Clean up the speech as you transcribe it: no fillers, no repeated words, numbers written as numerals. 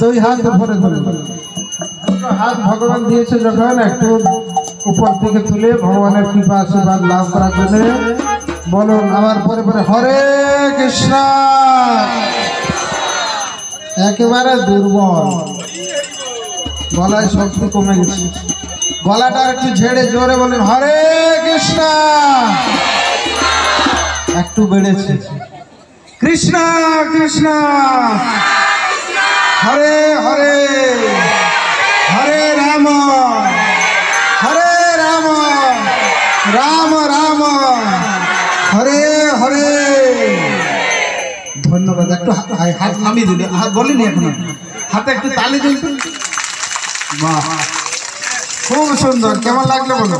দুই হাত উপরে ধরে হাত ভগবান দিয়েছে যখন একটু উপর থেকে তুলে ভগবানের কৃপা আশীর্বাদ লাভ করার জন্য বলুন আমার পরে পরে হরে কৃষ্ণ। একেবারে দুর্বল, গলায় শক্তি কমে গেছে, গলাটা একটু ঝেড়ে জোরে বলুন হরে কৃষ্ণ। একটু বেড়েছে, কৃষ্ণ কৃষ্ণ হরে হরে, হরে রাম রাম রাম হরে হরে। ধন্যবাদ। একটু হাত নামিয়ে দিলে, হাত বলিনি এখন, হাতে একটু তালি দিন। বাহ, খুব সুন্দর। কেমন লাগলো বলো?